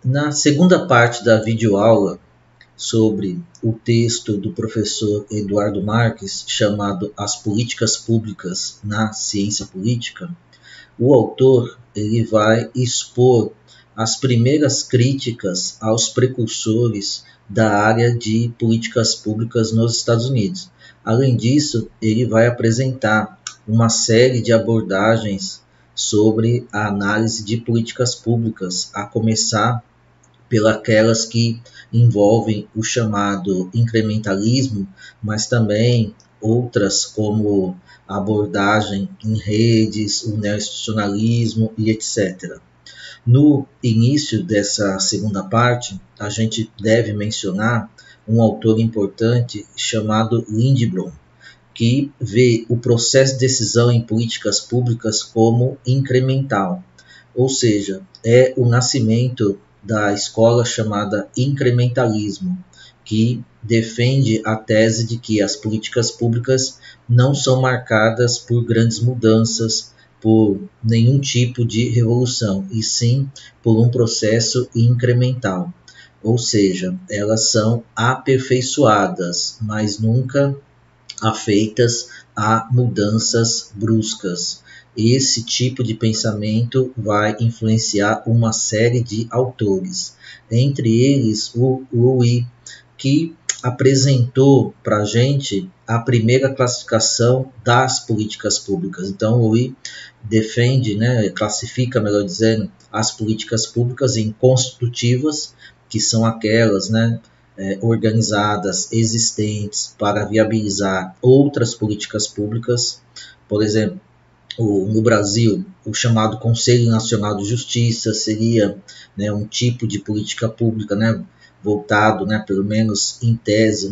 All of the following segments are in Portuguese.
Na segunda parte da videoaula sobre o texto do professor Eduardo Marques, chamado As Políticas Públicas na Ciência Política, o autor ele vai expor as primeiras críticas aos precursores da área de políticas públicas nos Estados Unidos. Além disso, ele vai apresentar uma série de abordagens sobre a análise de políticas públicas, a começar pelas que envolvem o chamado incrementalismo, mas também outras como a abordagem em redes, o neoinstitucionalismo e etc. No início dessa segunda parte, a gente deve mencionar um autor importante chamado Lindblom, que vê o processo de decisão em políticas públicas como incremental, ou seja, é o nascimento da escola chamada incrementalismo, que defende a tese de que as políticas públicas não são marcadas por grandes mudanças, por nenhum tipo de revolução, e sim por um processo incremental. Ou seja, elas são aperfeiçoadas, mas nunca afeitas a mudanças bruscas. Esse tipo de pensamento vai influenciar uma série de autores, entre eles o Louis, que apresentou para a gente a primeira classificação das políticas públicas. Então, o Louis defende, classifica, melhor dizendo, as políticas públicas em constitutivas, que são aquelas, organizadas, existentes para viabilizar outras políticas públicas. Por exemplo, no Brasil, o chamado Conselho Nacional de Justiça seria um tipo de política pública voltado, pelo menos em tese,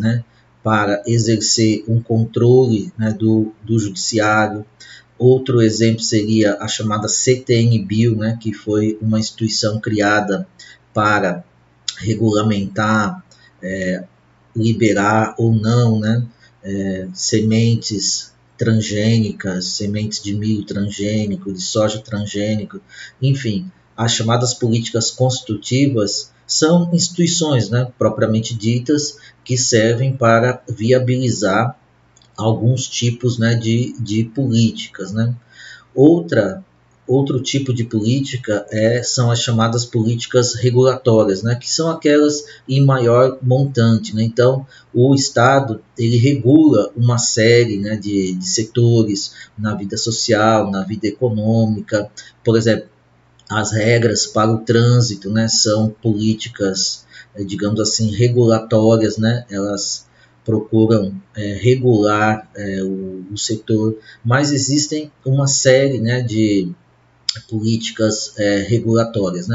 para exercer um controle do judiciário. Outro exemplo seria a chamada CTN-Bill, que foi uma instituição criada para regulamentar, liberar ou não sementes transgênicas, sementes de milho transgênico, de soja transgênico, enfim, as chamadas políticas constitutivas são instituições propriamente ditas que servem para viabilizar alguns tipos de políticas. Outro tipo de política são as chamadas políticas regulatórias, que são aquelas em maior montante. Então, o Estado ele regula uma série de setores na vida social, na vida econômica. Por exemplo, as regras para o trânsito são políticas, digamos assim, regulatórias, elas procuram regular o setor, mas existem uma série de políticas regulatórias.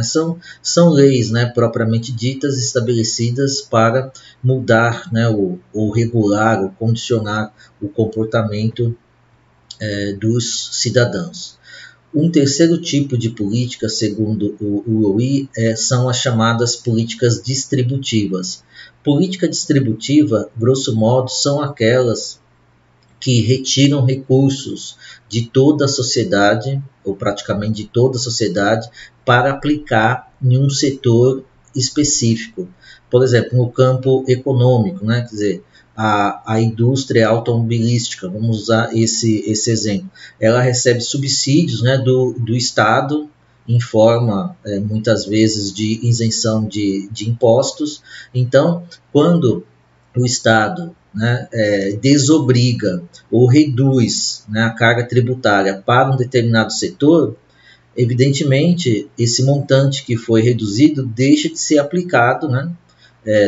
São leis propriamente ditas, estabelecidas para mudar ou regular ou condicionar o comportamento dos cidadãos. Um terceiro tipo de política, segundo o Louis, são as chamadas políticas distributivas. Política distributiva, grosso modo, são aquelas que retiram recursos de toda a sociedade, ou praticamente de toda a sociedade, para aplicar em um setor específico. Por exemplo, no campo econômico, quer dizer, a indústria automobilística, vamos usar esse exemplo, ela recebe subsídios do Estado em forma, muitas vezes, de isenção de impostos. Então, quando o Estado desobriga ou reduz a carga tributária para um determinado setor, evidentemente, esse montante que foi reduzido deixa de ser aplicado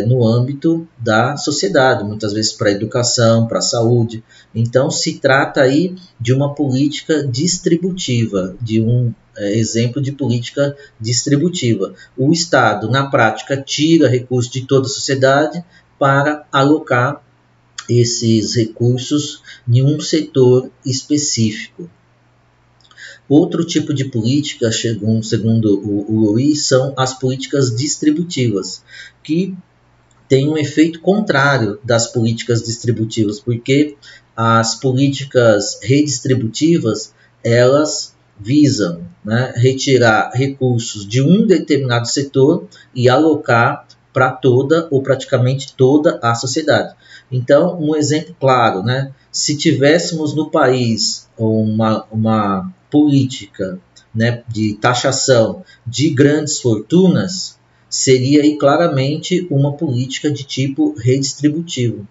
no âmbito da sociedade, muitas vezes para a educação, para a saúde. Então, se trata aí de uma política distributiva, de um exemplo de política distributiva. O Estado, na prática, tira recursos de toda a sociedade para alocar esses recursos em um setor específico. Outro tipo de política, segundo o Louis, são as políticas distributivas, que têm um efeito contrário das políticas distributivas, porque as políticas redistributivas, elas visam, né, retirar recursos de um determinado setor e alocar para toda ou praticamente toda a sociedade. Então, um exemplo claro, né, se tivéssemos no país uma política, né, de taxação de grandes fortunas, seria aí claramente uma política de tipo redistributivo.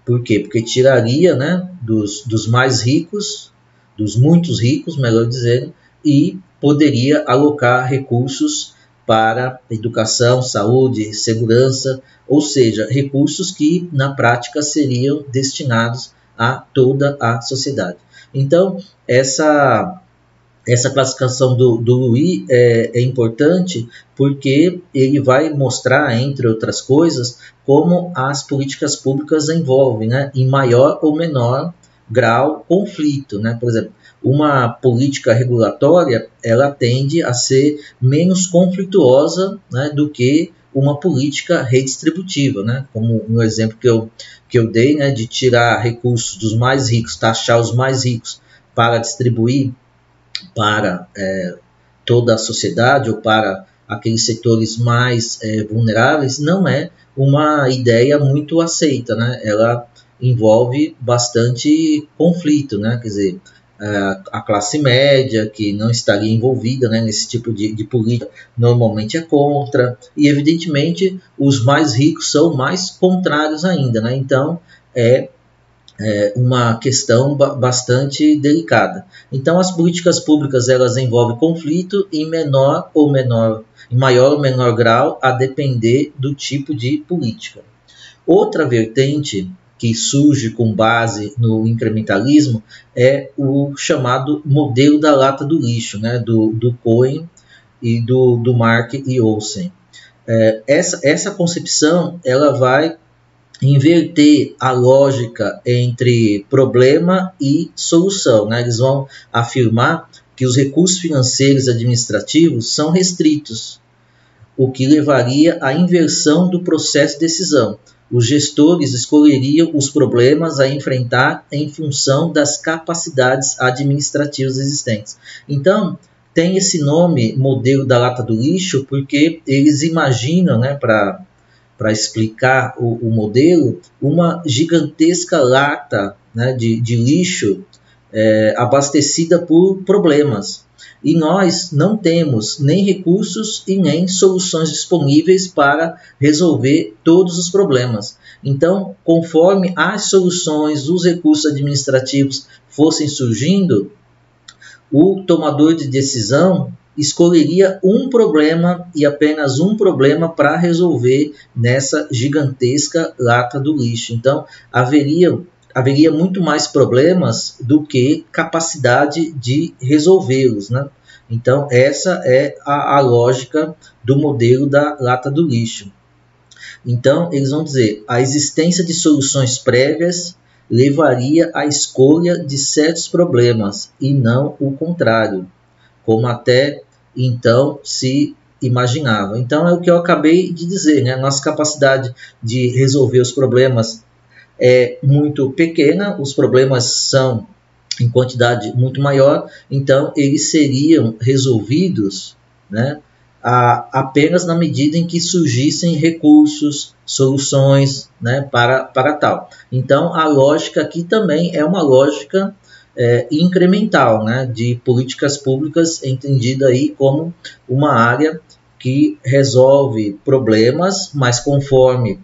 Por quê? Porque tiraria, né, dos mais ricos, dos muitos ricos, melhor dizendo, e poderia alocar recursos para educação, saúde, segurança, ou seja, recursos que na prática seriam destinados a toda a sociedade. Então, essa classificação do Louis é importante porque ele vai mostrar, entre outras coisas, como as políticas públicas envolvem, né, em maior ou menor grau, conflito. Né? Por exemplo, uma política regulatória ela tende a ser menos conflituosa, né, do que uma política redistributiva, né? Como um exemplo que eu dei, né, de tirar recursos dos mais ricos, taxar os mais ricos para distribuir para toda a sociedade ou para aqueles setores mais vulneráveis, não é uma ideia muito aceita, né? Ela envolve bastante conflito, né? Quer dizer, a classe média, que não estaria envolvida, né, nesse tipo de política, normalmente é contra, e evidentemente os mais ricos são mais contrários ainda, né? Então é uma questão bastante delicada. Então, as políticas públicas elas envolvem conflito em maior ou menor grau, a depender do tipo de política. Outra vertente que surge com base no incrementalismo é o chamado modelo da lata do lixo, né, do Cohen e do Mark e Olsen. Essa concepção ela vai inverter a lógica entre problema e solução. Né? Eles vão afirmar que os recursos financeiros e administrativos são restritos, o que levaria à inversão do processo de decisão. Os gestores escolheriam os problemas a enfrentar em função das capacidades administrativas existentes. Então, tem esse nome, modelo da lata do lixo, porque eles imaginam, né, para explicar o modelo, uma gigantesca lata, né, de lixo abastecida por problemas. E nós não temos nem recursos e nem soluções disponíveis para resolver todos os problemas. Então, conforme as soluções, os recursos administrativos fossem surgindo, o tomador de decisão escolheria um problema e apenas um problema para resolver nessa gigantesca lata do lixo. Então, haveria muito mais problemas do que capacidade de resolvê-los, né? Então, essa é a lógica do modelo da lata do lixo. Então, eles vão dizer, a existência de soluções prévias levaria à escolha de certos problemas e não o contrário, como até então se imaginava. Então, é o que eu acabei de dizer, né? Nossa capacidade de resolver os problemas é muito pequena, os problemas são em quantidade muito maior, então eles seriam resolvidos, né, apenas na medida em que surgissem recursos, soluções, né, para tal. Então, a lógica aqui também é uma lógica incremental, né, de políticas públicas, entendida aí como uma área que resolve problemas, mas conforme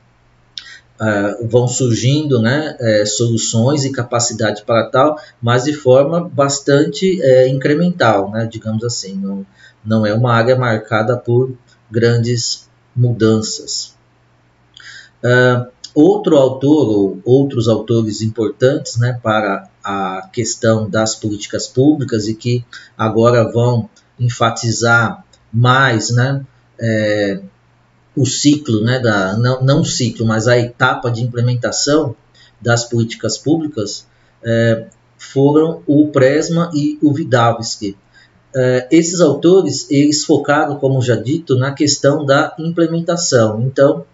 vão surgindo, né, soluções e capacidade para tal, mas de forma bastante incremental, né, digamos assim, não é uma área marcada por grandes mudanças. Outro autor, ou outros autores importantes, né, para a questão das políticas públicas e que agora vão enfatizar mais, né, o ciclo, né, não o ciclo, mas a etapa de implementação das políticas públicas, foram o Presma e o Vidavsky. Esses autores, eles focaram, como já dito, na questão da implementação. Então,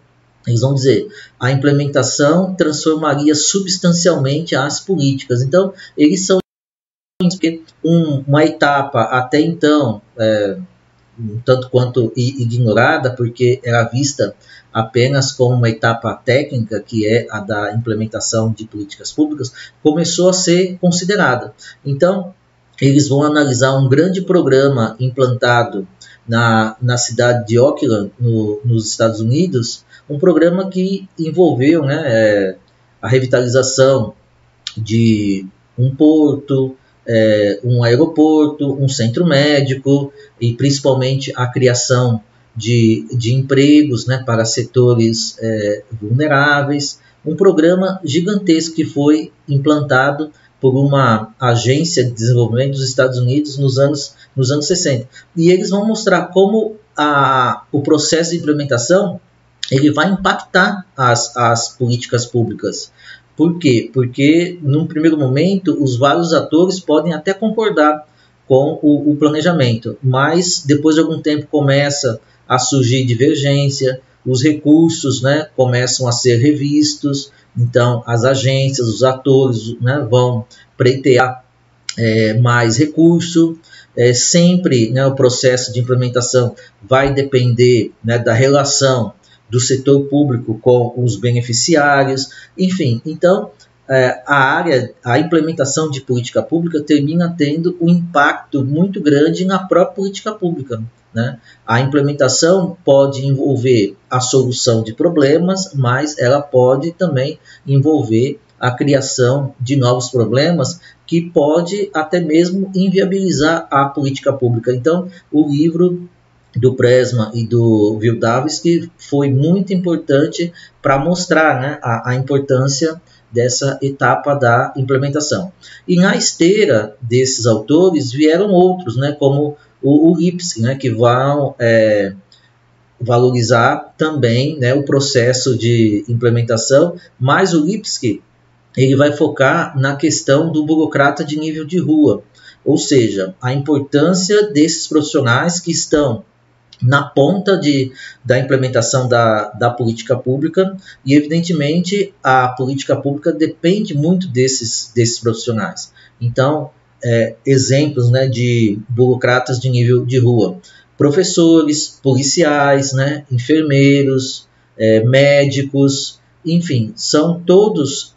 eles vão dizer, a implementação transformaria substancialmente as políticas. Então, eles são porque uma etapa até então um tanto quanto ignorada, porque era vista apenas como uma etapa técnica, que é a da implementação de políticas públicas, começou a ser considerada. Então, eles vão analisar um grande programa implantado na cidade de Auckland, nos Estados Unidos, um programa que envolveu, né, a revitalização de um porto, um aeroporto, um centro médico e principalmente a criação de empregos, né, para setores vulneráveis. Um programa gigantesco que foi implantado por uma agência de desenvolvimento dos Estados Unidos nos anos 60. E eles vão mostrar como o processo de implementação ele vai impactar as políticas públicas. Por quê? Porque, num primeiro momento, os vários atores podem até concordar com o planejamento, mas depois de algum tempo começa a surgir divergência, os recursos, né, começam a ser revistos, então as agências, os atores, né, vão pleitear mais recurso. Sempre, né, o processo de implementação vai depender, né, da relação do setor público com os beneficiários, enfim. Então, a implementação de política pública termina tendo um impacto muito grande na própria política pública, né? A implementação pode envolver a solução de problemas, mas ela pode também envolver a criação de novos problemas que pode até mesmo inviabilizar a política pública. Então, o livro do Presma e do Wildavsky foi muito importante para mostrar, né, a importância dessa etapa da implementação. E na esteira desses autores vieram outros, né, como o Lipsky, né, que vão valorizar também, né, o processo de implementação, mas o Lipsky ele vai focar na questão do burocrata de nível de rua, ou seja, a importância desses profissionais que estão na ponta da implementação da política pública, e evidentemente a política pública depende muito desses profissionais. Então, exemplos, né, de burocratas de nível de rua: professores, policiais, né, enfermeiros, médicos, enfim, são todos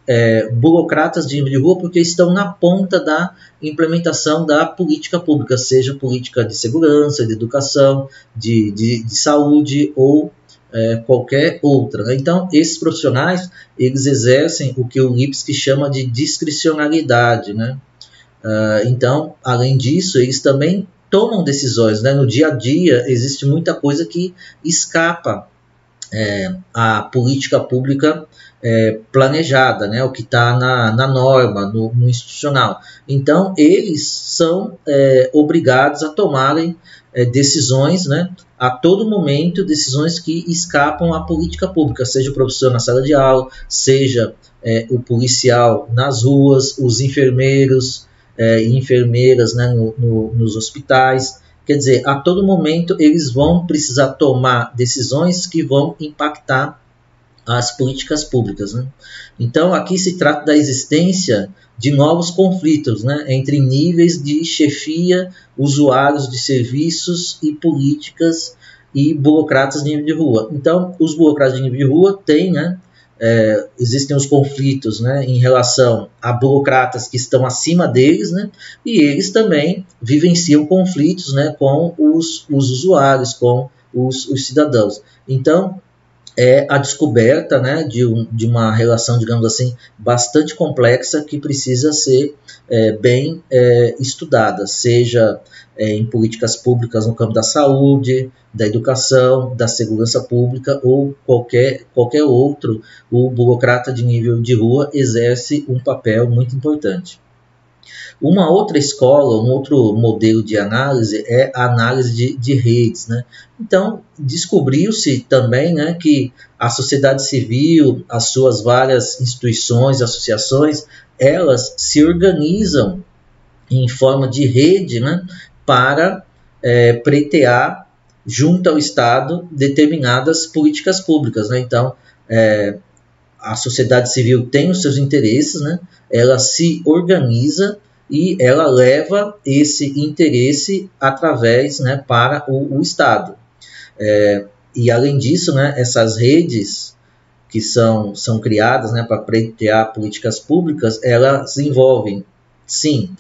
burocratas de nível de rua porque estão na ponta da implementação da política pública, seja política de segurança, de educação, de saúde ou qualquer outra, né? Então, esses profissionais eles exercem o que o Lipsky chama de discricionalidade, né? Então, além disso, eles também tomam decisões, né? No dia a dia existe muita coisa que escapa a política pública planejada, né, o que está na norma, no institucional. Então, eles são obrigados a tomarem decisões, né, a todo momento, decisões que escapam à política pública, seja o professor na sala de aula, seja o policial nas ruas, os enfermeiros e enfermeiras, né, nos hospitais. Quer dizer, a todo momento eles vão precisar tomar decisões que vão impactar as políticas públicas, né? Então, aqui se trata da existência de novos conflitos, né, entre níveis de chefia, usuários de serviços e políticas e burocratas de nível de rua. Então, os burocratas de nível de rua têm, né, existem os conflitos, né, em relação a burocratas que estão acima deles, né, e eles também vivenciam conflitos, né, com os usuários, com os cidadãos. Então, a descoberta, né, de uma relação, digamos assim, bastante complexa que precisa ser bem estudada, seja em políticas públicas no campo da saúde, da educação, da segurança pública ou qualquer outro. O burocrata de nível de rua exerce um papel muito importante. Uma outra escola, um outro modelo de análise é a análise de redes, né? Então, descobriu-se também, né, que a sociedade civil, as suas várias instituições, associações, elas se organizam em forma de rede, né, para pleitear junto ao Estado determinadas políticas públicas, né? Então, a sociedade civil tem os seus interesses, né? Ela se organiza e ela leva esse interesse através, né, para o Estado. E além disso, né, essas redes que são criadas, né, para pleitear políticas públicas, elas envolvem, sim,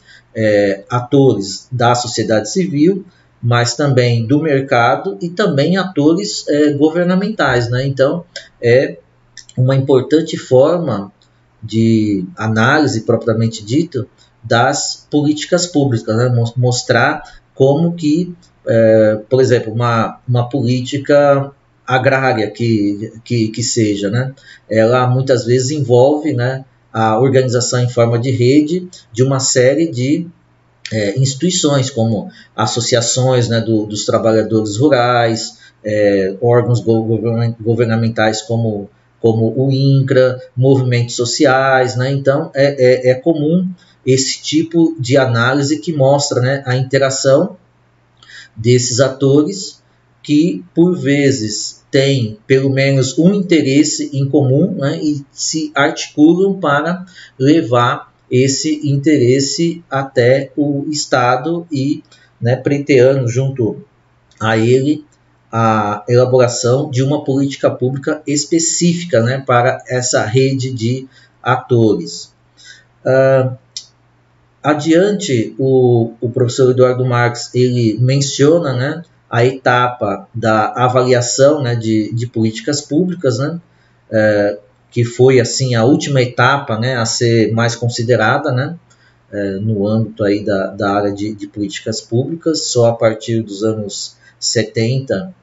atores da sociedade civil, mas também do mercado e também atores governamentais, né? Então, é uma importante forma de análise propriamente dita das políticas públicas, né? Mostrar como que, por exemplo, uma política agrária que seja, né? Ela muitas vezes envolve, né, a organização em forma de rede de uma série de instituições, como associações, né, dos trabalhadores rurais, órgãos governamentais como o INCRA, movimentos sociais, né? Então é comum esse tipo de análise que mostra, né, a interação desses atores que, por vezes, têm pelo menos um interesse em comum, né, e se articulam para levar esse interesse até o Estado e, né, pleiteando junto a ele a elaboração de uma política pública específica, né, para essa rede de atores. Adiante, o professor Eduardo Marx ele menciona, né, a etapa da avaliação, né, de políticas públicas, né, que foi assim a última etapa, né, a ser mais considerada, né, no âmbito aí da área de políticas públicas. Só a partir dos anos 70,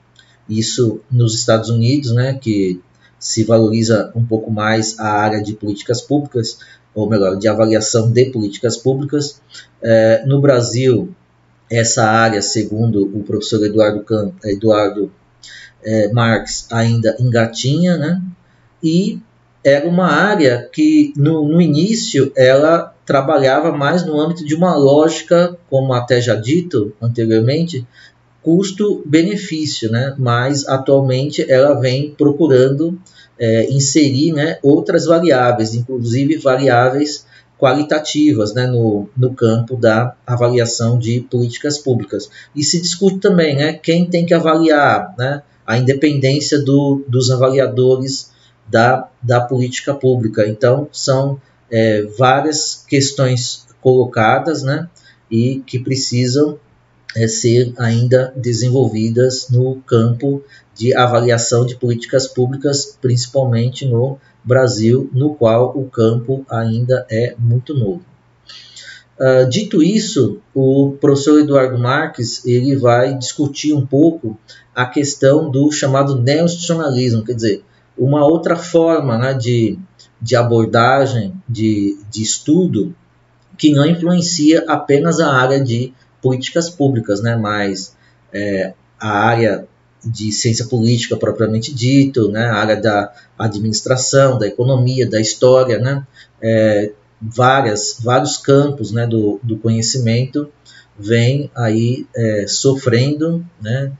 isso nos Estados Unidos, né, que se valoriza um pouco mais a área de políticas públicas, ou melhor, de avaliação de políticas públicas. No Brasil, essa área, segundo o professor Eduardo Marx, ainda engatinha, né? E era uma área que, no início, ela trabalhava mais no âmbito de uma lógica, como até já dito anteriormente, custo-benefício, né? Mas atualmente ela vem procurando inserir, né, outras variáveis, inclusive variáveis qualitativas, né, no campo da avaliação de políticas públicas. E se discute também, né, quem tem que avaliar, né, a independência dos avaliadores da política pública. Então, são várias questões colocadas, né, e que precisam ser ainda desenvolvidas no campo de avaliação de políticas públicas, principalmente no Brasil, no qual o campo ainda é muito novo. Dito isso, o professor Eduardo Marx ele vai discutir um pouco a questão do chamado neo-institucionalismo, quer dizer, uma outra forma, né, de abordagem, de estudo, que não influencia apenas a área de políticas públicas, né, mas a área de ciência política propriamente dito, né, a área da administração, da economia, da história, né, vários campos, né, do conhecimento vem aí sofrendo, né,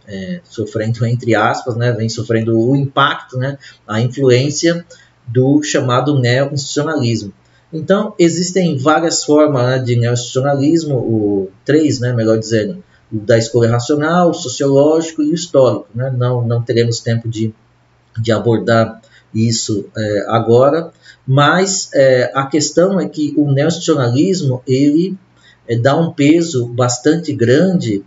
sofrendo entre aspas, né, vem sofrendo o impacto, né, a influência do chamado neo-institucionalismo. Então, existem várias formas, né, de neo-institucionalismo, três, né, melhor dizendo, o da escolha racional, o sociológico e o histórico. Né? Não teremos tempo de abordar isso agora, mas a questão é que o neo-institucionalismo ele dá um peso bastante grande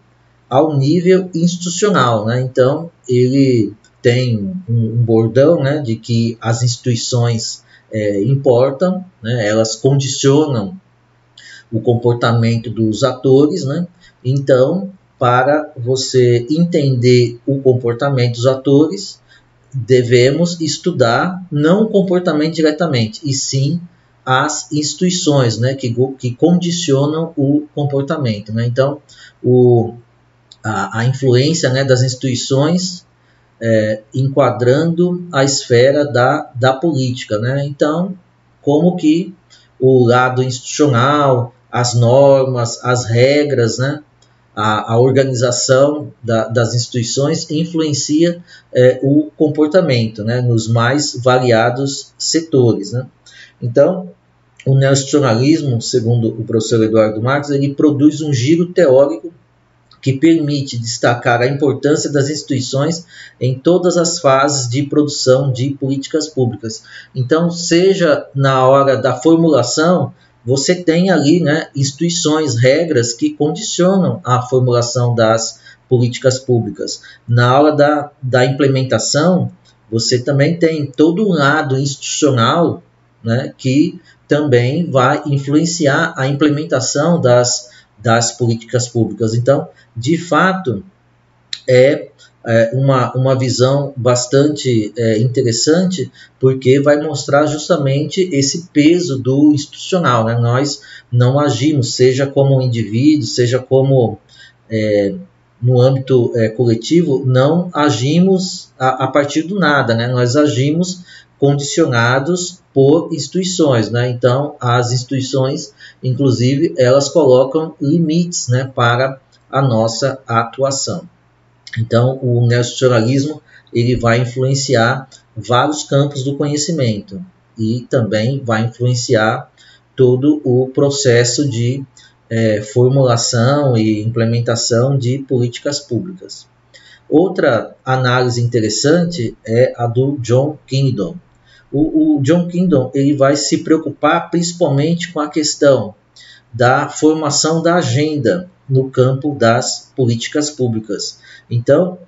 ao nível institucional. Né? Então, ele tem um bordão, né, de que as instituições importam, né, elas condicionam o comportamento dos atores, né? Então, para você entender o comportamento dos atores, devemos estudar não o comportamento diretamente, e sim as instituições, né, que condicionam o comportamento. Né? Então, a influência, né, das instituições enquadrando a esfera da política. Né? Então, como que o lado institucional, as normas, as regras, né? a organização das instituições influencia o comportamento, né? Nos mais variados setores. Né? Então, o neoinstitucionalismo, segundo o professor Eduardo Marques, ele produz um giro teórico que permite destacar a importância das instituições em todas as fases de produção de políticas públicas. Então, seja na hora da formulação, você tem ali, né, instituições, regras que condicionam a formulação das políticas públicas. Na hora da implementação, você também tem todo um lado institucional, né, que também vai influenciar a implementação das políticas públicas. Então, de fato, é uma visão bastante interessante, porque vai mostrar justamente esse peso do institucional, né? Nós não agimos, seja como indivíduo, seja como no âmbito coletivo, não agimos a partir do nada, né? Nós agimos condicionados por instituições, né? Então, as instituições, inclusive, elas colocam limites, né, para a nossa atuação. Então, o neoinstitucionalismo ele vai influenciar vários campos do conhecimento e também vai influenciar todo o processo de formulação e implementação de políticas públicas. Outra análise interessante é a do John Kingdon. O John Kingdon ele vai se preocupar principalmente com a questão da formação da agenda no campo das políticas públicas. Então,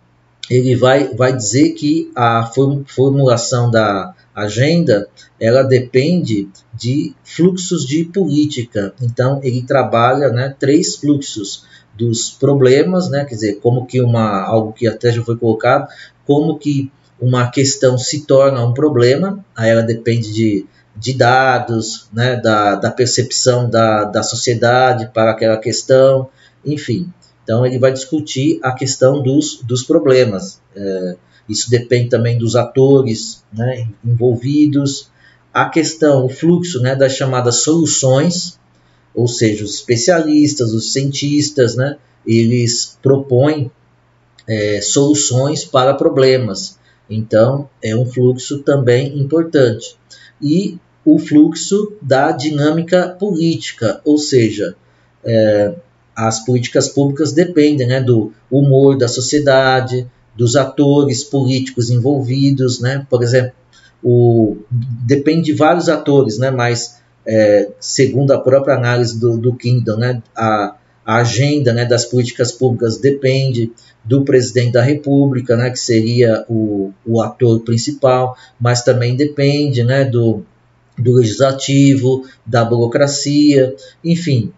ele vai dizer que a formulação da agenda ela depende de fluxos de política. Então, ele trabalha, né, 3 fluxos dos problemas, né, quer dizer, como que algo que até já foi colocado, como que uma questão se torna um problema, aí ela depende de dados, né, da percepção da sociedade para aquela questão, enfim. Então, ele vai discutir a questão dos problemas. Isso depende também dos atores, né, envolvidos. A questão, o fluxo, né, das chamadas soluções, ou seja, os especialistas, os cientistas, né, eles propõem soluções para problemas. Então, é um fluxo também importante. E o fluxo da dinâmica política, ou seja, as políticas públicas dependem, né, do humor da sociedade, dos atores políticos envolvidos, né? Por exemplo, depende de vários atores, né? Mas segundo a própria análise do Kingdon, né, a agenda, né, das políticas públicas depende do presidente da República, né, que seria o ator principal, mas também depende, né, do legislativo, da burocracia, enfim.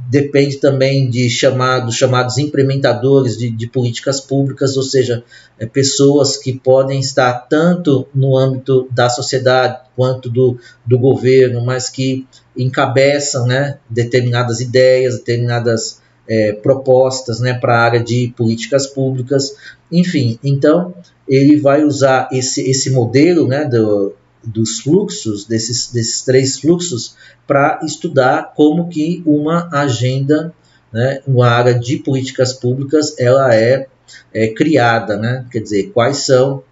Depende também de chamados implementadores de políticas públicas, ou seja, pessoas que podem estar tanto no âmbito da sociedade quanto do governo, mas que encabeçam, né, determinadas ideias, determinadas propostas, né, para a área de políticas públicas, enfim. Então, ele vai usar esse modelo, né, dos fluxos, desses 3 fluxos, para estudar como que uma agenda, né, uma área de políticas públicas, ela é criada, né? Quer dizer, quais são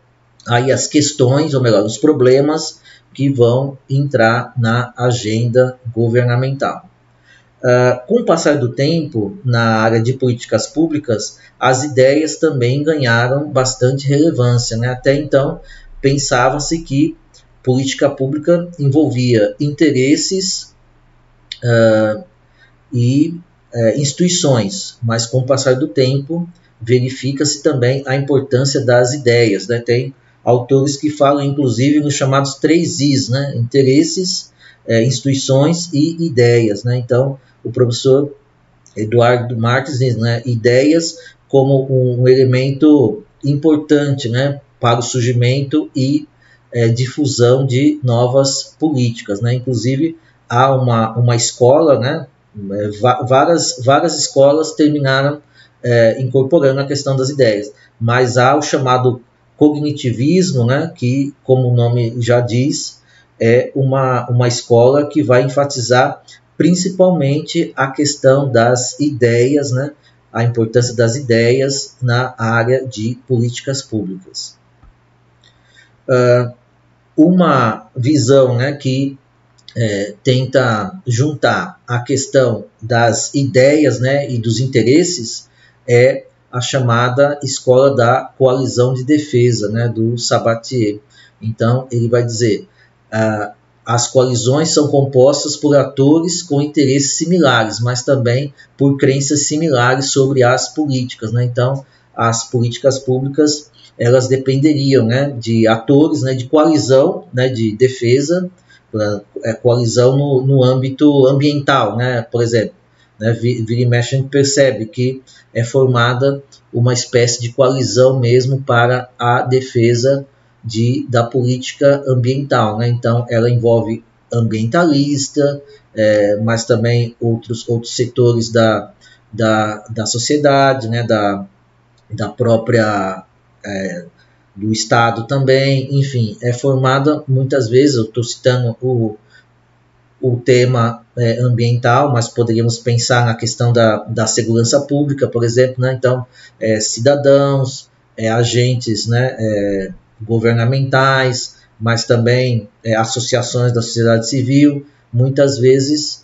aí as questões, ou melhor, os problemas que vão entrar na agenda governamental. Com o passar do tempo, na área de políticas públicas, as ideias também ganharam bastante relevância, né? Até então, pensava-se que política pública envolvia interesses e instituições, mas com o passar do tempo verifica-se também a importância das ideias, né? Tem autores que falam inclusive nos chamados 3 Is, né? Interesses, instituições e ideias, né? Então, o professor Eduardo Marques diz, né, ideias como um elemento importante, né, para o surgimento e difusão de novas políticas, né? Inclusive há uma escola, né? Várias escolas terminaram incorporando a questão das ideias, mas há o chamado cognitivismo, né? Que, como o nome já diz, é uma escola que vai enfatizar principalmente a questão das ideias, né? A importância das ideias na área de políticas públicas. Uma visão, né, que tenta juntar a questão das ideias, né, e dos interesses, é a chamada escola da coalizão de defesa, né, do Sabatier. Então, ele vai dizer, as coalizões são compostas por atores com interesses similares, mas também por crenças similares sobre as políticas, né? Então, as políticas públicas, elas dependeriam, né, de atores, né, de coalizão, né, de defesa, coalizão no âmbito ambiental, né, por exemplo. Né, vira e mexe a gente percebe que é formada uma espécie de coalizão mesmo para a defesa da política ambiental. Né? Então, ela envolve ambientalista, mas também outros setores da sociedade, né? da própria do Estado também, enfim, é formada muitas vezes, eu estou citando o tema ambiental, mas poderíamos pensar na questão da segurança pública, por exemplo, né? Então, cidadãos, agentes, né, governamentais, mas também associações da sociedade civil, muitas vezes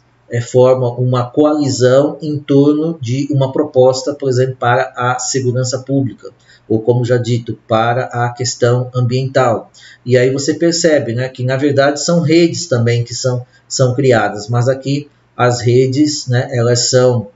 formam uma coalizão em torno de uma proposta, por exemplo, para a segurança pública, ou como já dito, para a questão ambiental. E aí você percebe, né, que na verdade são redes também que são criadas, mas aqui as redes, né, elas são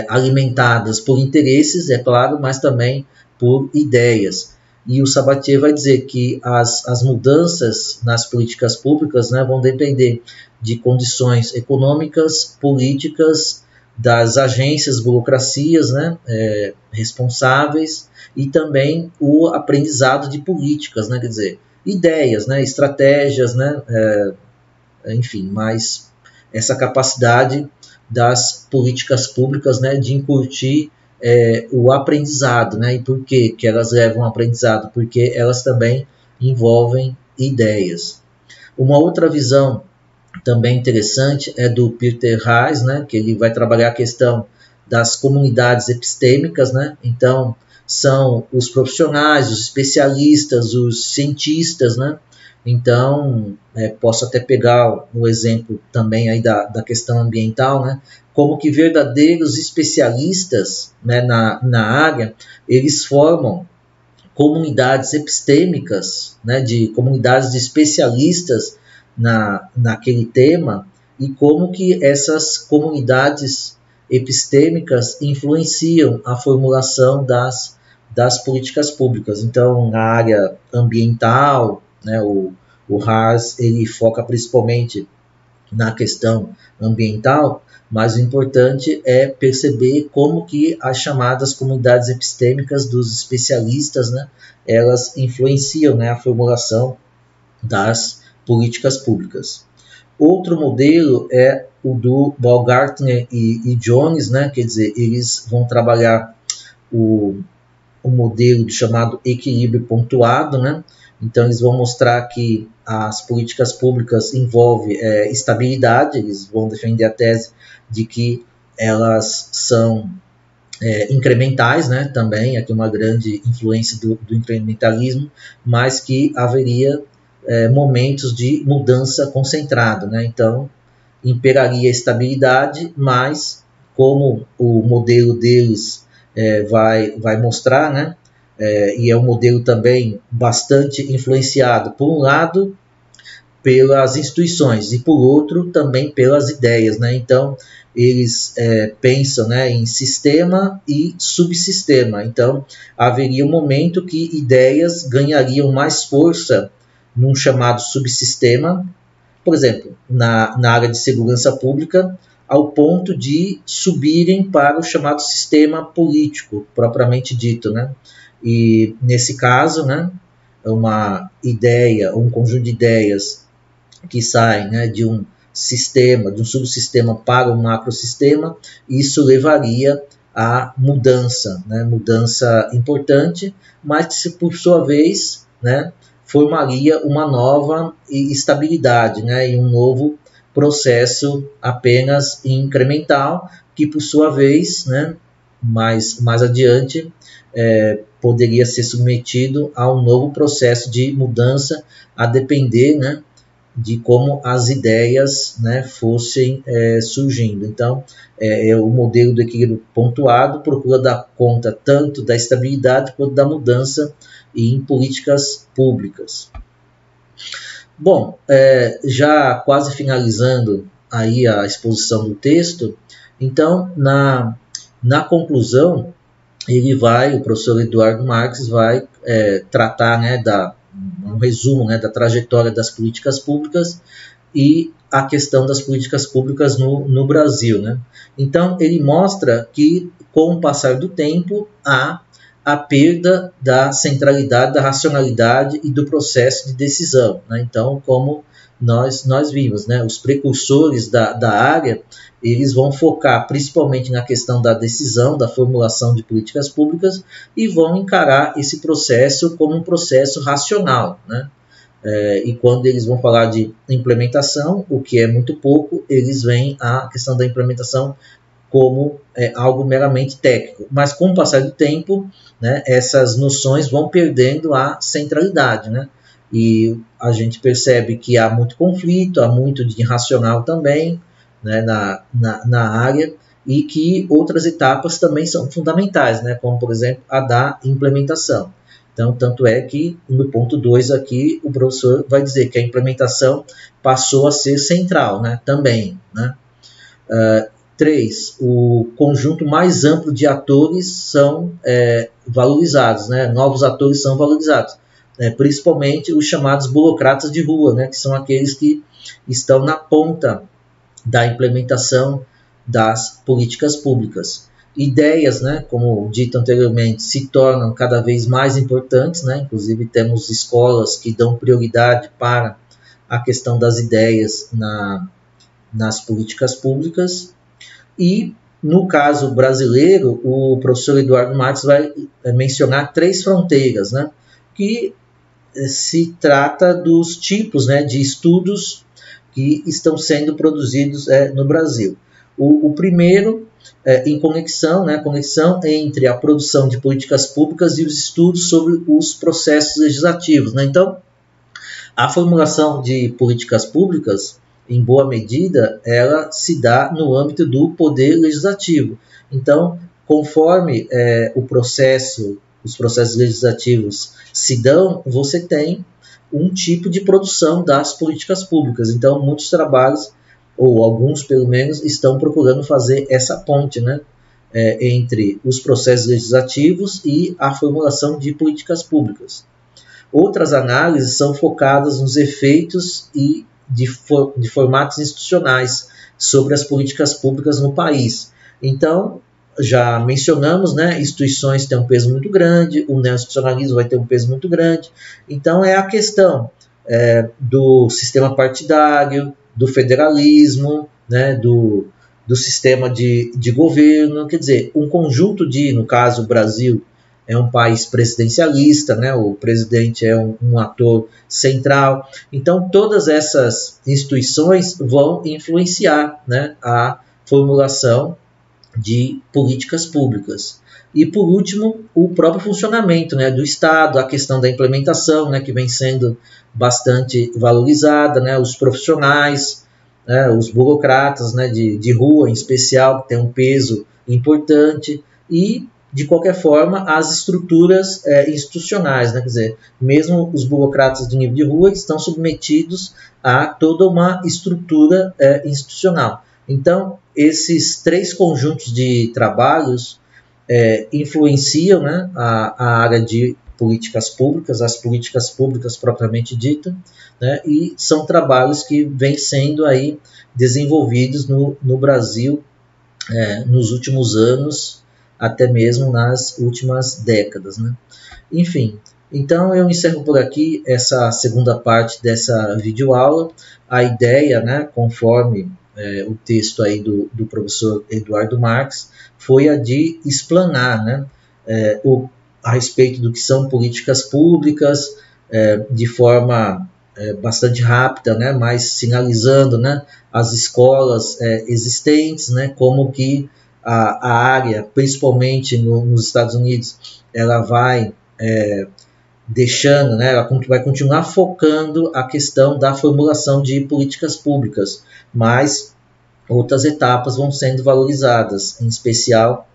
alimentadas por interesses, é claro, mas também por ideias. E o Sabatier vai dizer que as mudanças nas políticas públicas, né, vão depender de condições econômicas, políticas, das agências, burocracias, né, responsáveis, e também o aprendizado de políticas, né, quer dizer, ideias, né, estratégias, né, enfim, mas essa capacidade das políticas públicas, né, de incutir o aprendizado, né, e por que elas levam ao aprendizado? Porque elas também envolvem ideias. Uma outra visão também interessante é do Peter Reis, né, que ele vai trabalhar a questão das comunidades epistêmicas, né, então são os profissionais, os especialistas, os cientistas, né. Então, posso até pegar o exemplo também aí da questão ambiental, né? Como que verdadeiros especialistas, né, na área, eles formam comunidades epistêmicas, né, de comunidades de especialistas naquele tema, e como que essas comunidades epistêmicas influenciam a formulação das políticas públicas. Então, na área ambiental, né, o Haas ele foca principalmente na questão ambiental, mas o importante é perceber como que as chamadas comunidades epistêmicas dos especialistas, né, elas influenciam, né, a formulação das políticas públicas. Outro modelo é o do Baumgartner e Jones, né, quer dizer, eles vão trabalhar o modelo chamado equilíbrio pontuado, né? Então, eles vão mostrar que as políticas públicas envolvem estabilidade, eles vão defender a tese de que elas são incrementais, né? Também, aqui uma grande influência do incrementalismo, mas que haveria momentos de mudança concentrado, né? Então, imperaria a estabilidade, mas como o modelo deles vai mostrar, né? E é um modelo também bastante influenciado, por um lado, pelas instituições e, por outro, também pelas ideias. Né? Então, eles pensam, né, em sistema e subsistema. Então, haveria um momento que ideias ganhariam mais força num chamado subsistema, por exemplo, na área de segurança pública, ao ponto de subirem para o chamado sistema político, propriamente dito, né? E nesse caso, né, uma ideia, um conjunto de ideias que saem, né, de um sistema, de um subsistema para um macrosistema, isso levaria a mudança, né, mudança importante, mas que por sua vez, né, formaria uma nova estabilidade, né, e um novo processo apenas incremental, que por sua vez, né, mais adiante, poderia ser submetido a um novo processo de mudança, a depender, né, de como as ideias, né, fossem surgindo. Então, o modelo do equilíbrio pontuado procura dar conta tanto da estabilidade quanto da mudança em políticas públicas. Bom, já quase finalizando aí a exposição do texto, então, na conclusão, o professor Eduardo Marques vai tratar, né, um resumo, né, da trajetória das políticas públicas e a questão das políticas públicas no Brasil, né? Então, ele mostra que, com o passar do tempo, há a perda da centralidade, da racionalidade e do processo de decisão, né? Então, como nós vimos, né, os precursores da área, eles vão focar principalmente na questão da decisão, da formulação de políticas públicas e vão encarar esse processo como um processo racional, né? E quando eles vão falar de implementação, o que é muito pouco, eles veem a questão da implementação como algo meramente técnico. Mas com o passar do tempo, né, essas noções vão perdendo a centralidade, né? E a gente percebe que há muito conflito, há muito de irracional também, né, na área, e que outras etapas também são fundamentais, né, como, por exemplo, a da implementação. Então, tanto é que no ponto 2 aqui, o professor vai dizer que a implementação passou a ser central, né, também, né. 3. O conjunto mais amplo de atores são valorizados, né, novos atores são valorizados, principalmente os chamados burocratas de rua, né, que são aqueles que estão na ponta da implementação das políticas públicas. Ideias, né, como dito anteriormente, se tornam cada vez mais importantes, né, inclusive temos escolas que dão prioridade para a questão das ideias nas políticas públicas. E, no caso brasileiro, o professor Eduardo Marques vai mencionar 3 fronteiras, né, que se trata dos tipos, né, de estudos que estão sendo produzidos no Brasil. O primeiro em conexão, né, conexão entre a produção de políticas públicas e os estudos sobre os processos legislativos, né? Então, a formulação de políticas públicas, em boa medida, ela se dá no âmbito do poder legislativo. Então, conforme os processos legislativos se dão, você tem um tipo de produção das políticas públicas. Então, muitos trabalhos, ou alguns pelo menos, estão procurando fazer essa ponte, né, entre os processos legislativos e a formulação de políticas públicas. Outras análises são focadas nos efeitos e de formatos institucionais sobre as políticas públicas no país. Então, já mencionamos, né, instituições têm um peso muito grande, o neoinstitucionalismo vai ter um peso muito grande. Então, é a questão do sistema partidário, do federalismo, né, do sistema de governo, quer dizer, um conjunto no caso, o Brasil é um país presidencialista, né, o presidente é um ator central. Então, todas essas instituições vão influenciar, né, a formulação de políticas públicas. E, por último, o próprio funcionamento, né, do Estado, a questão da implementação, né, que vem sendo bastante valorizada, né, os profissionais, né, os burocratas, né, de rua, em especial, que tem um peso importante, e, de qualquer forma, as estruturas institucionais, né, quer dizer, mesmo os burocratas de nível de rua estão submetidos a toda uma estrutura institucional. Então, esses 3 conjuntos de trabalhos influenciam, né, a área de políticas públicas, as políticas públicas propriamente dita, né, e são trabalhos que vêm sendo aí desenvolvidos no Brasil nos últimos anos, até mesmo nas últimas décadas, né. Enfim, então eu encerro por aqui essa segunda parte dessa videoaula. A ideia, né, conforme o texto aí do professor Eduardo Marques, foi a de explanar, né, a respeito do que são políticas públicas, de forma bastante rápida, né, mas sinalizando, né, as escolas existentes, né, como que a área, principalmente nos Estados Unidos, ela vai deixando, né, ela vai continuar focando a questão da formulação de políticas públicas, mas outras etapas vão sendo valorizadas, em especial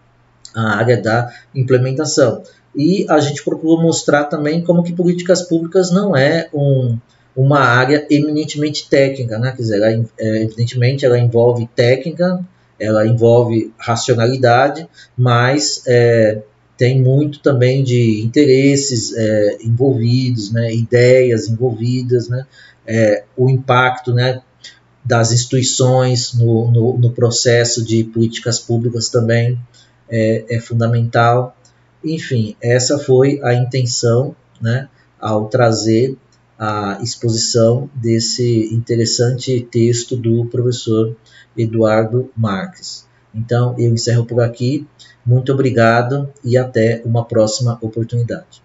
a área da implementação. E a gente procurou mostrar também como que políticas públicas não é uma área eminentemente técnica, né? Quer dizer, evidentemente ela envolve técnica, ela envolve racionalidade, mas tem muito também de interesses envolvidos, né? Ideias envolvidas, né? O impacto, né, das instituições no processo de políticas públicas também é fundamental. Enfim, essa foi a intenção, né, ao trazer a exposição desse interessante texto do professor Eduardo Marques. Então, eu encerro por aqui. Muito obrigado e até uma próxima oportunidade.